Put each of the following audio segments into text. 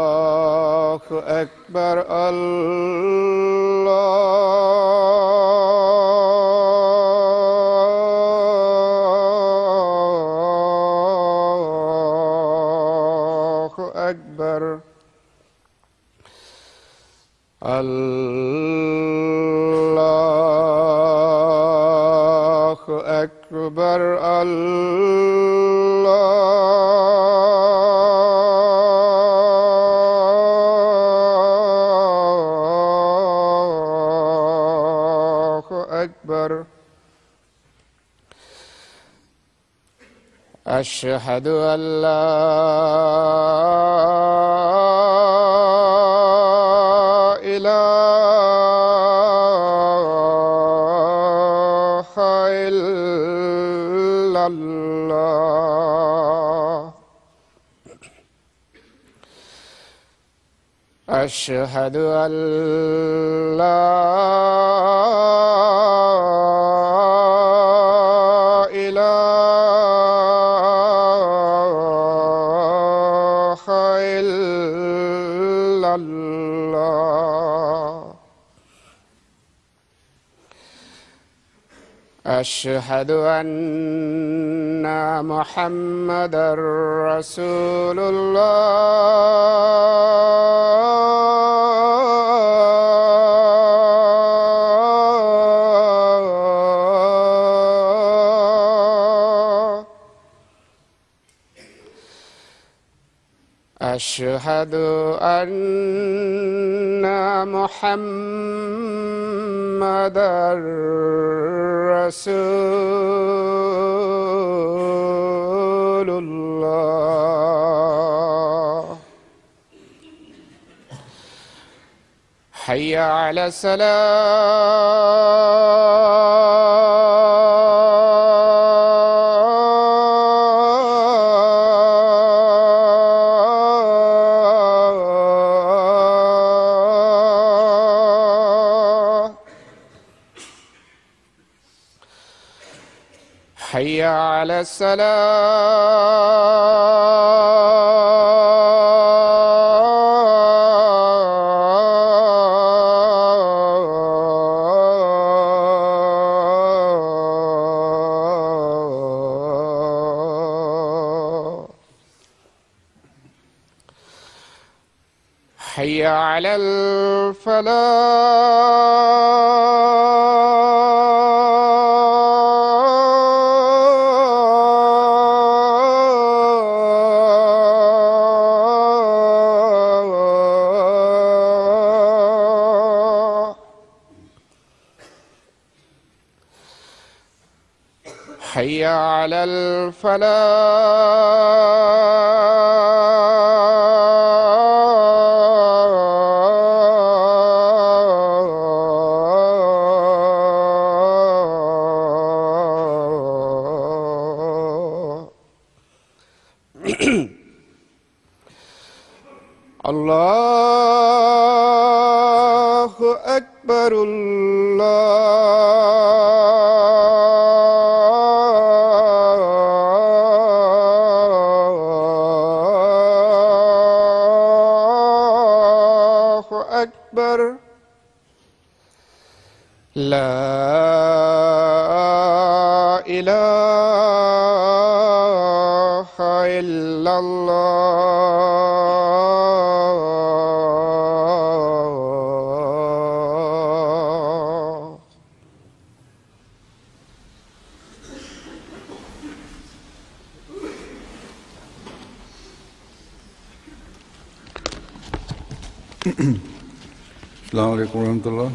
الله أكبر الله أكبر الله أكبر الله أكبر أشهد أن لا إله إلا الله أشهد أن لا إله إلا الله أشهد أن محمدًا رسول الله أشهد أن محمدًا رسول الله حي على الصلاة حي على الصلاة حي على الفلاح حي على الفلاح الله أكبر الله أكبر لا إله إلا الله السلام عليكم ورحمة الله.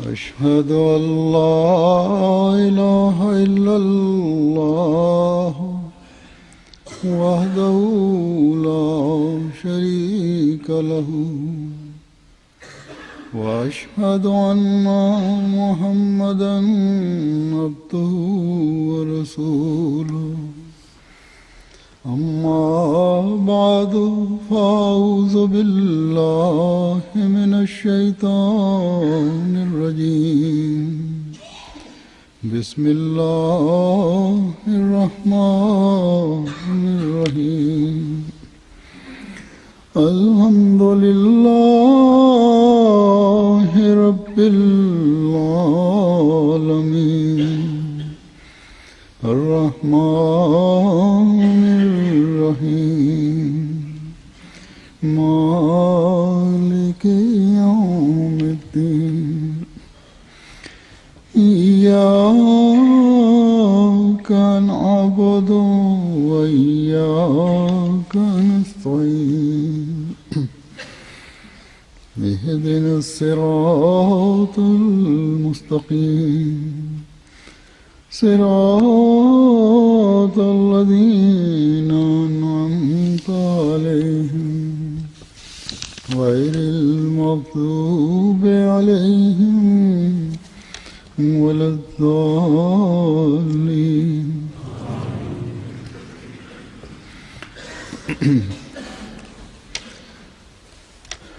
أشهد أن لا إله إلا الله وحده لا شريك شريك له وأشهد أن محمدا عبده ورسوله أما بعد فأعوذ بالله من الشيطان الرجيم بسم الله الرحمن الرحيم الحمد لله رب العالمين الرحمن الرحيم مالك يوم الدين إياك نعبد وإياك نستعين اهدنا الصراط المستقيم صراط الذين أنعمت عليهم غير المغضوب عليهم ولا الضالين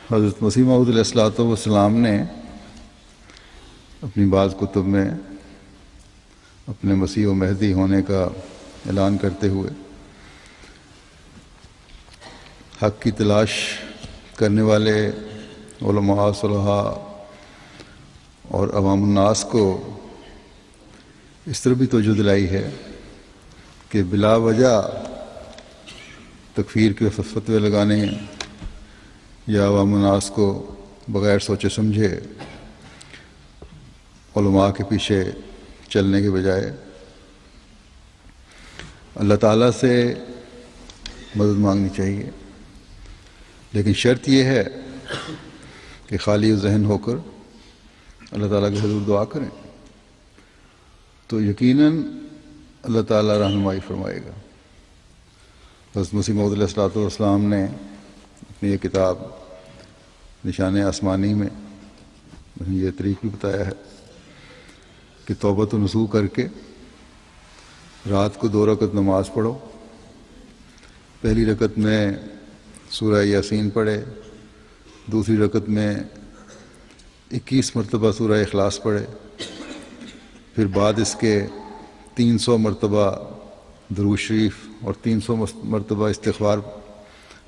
حضرت مسیح موعود علیہ الصلوۃ والسلام نے اپنی بعض کتب میں اپنے مسیح و مہدی ہونے کا اعلان کرتے ہوئے حق کی تلاش کرنے والے علماء صلحاء اور عوام الناس کو اس طرح بھی توجہ دلائی ہے کہ بلا وجہ تکفیر کے فتوے لگانے یا عوام الناس کو بغیر سوچے سمجھے علماء کے پیچھے چلنے کے بجائے اللہ تعالیٰ سے مدد مانگنی چاہیے، لیکن شرط یہ ہے کہ خالی ذہن ہو کر اللہ تعالیٰ کے حضور دعا کریں تو یقیناً اللہ تعالیٰ رہنمائی فرمائے گا۔ حضرت مسیح موعود علیہ الصلوۃ والسلام نے اپنی یہ کتاب نشان آسمانی میں یہ طریق بھی بتایا ہے کہ توبۃ و نصوح کر کے رات کو 2 رکعت نماز پڑھو، پہلی رکعت میں سورہ یاسین پڑھے، دوسری رکعت میں 21 مرتبہ سورہ اخلاص پڑھے، پھر بعد اس کے 300 مرتبہ درود شریف اور 300 مرتبہ استغفار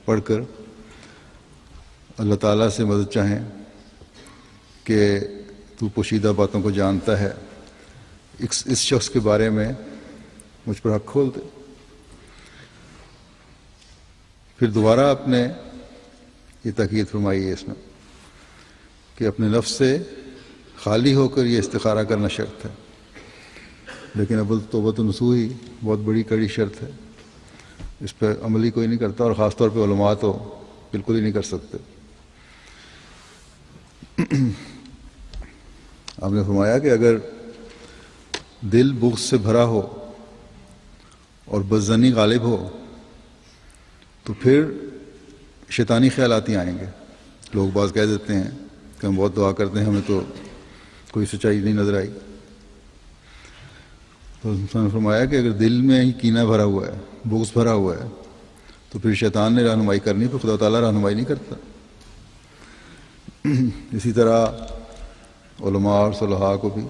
پڑھ کر اللہ تعالیٰ سے مدد چاہیں کہ تو پوشیدہ باتوں کو جانتا ہے، اس شخص کے بارے میں مجھ پر حق کھول دے۔ پھر دوبارہ آپ نے یہ تاکید فرمائی ہے اس میں کہ اپنے نفس سے خالی ہو کر یہ استخارہ کرنا شرط ہے، لیکن اب توبۃ نصوح ہی بہت بڑی کڑی شرط ہے، اس پہ عملی کوئی نہیں کرتا، اور خاص طور پہ علماء تو بالکل ہی نہیں کر سکتے۔ آپ نے فرمایا کہ اگر دل بغض سے بھرا ہو اور بدظنی غالب ہو تو پھر شیطانی خیالات ہی آئیں گے۔ لوگ بعض کہہ دیتے ہیں کہ ہم بہت دعا کرتے ہیں، ہمیں تو کوئی سچائی نہیں نظر آئی۔ تو انہوں نے فرمایا کہ اگر دل میں ہی کینہ بھرا ہوا ہے، بغض بھرا ہوا ہے، تو پھر شیطان نے رہنمائی کرنی، پھر خدا تعالیٰ رہنمائی نہیں کرتا۔ اسی طرح علماء اور صلحاء کو بھی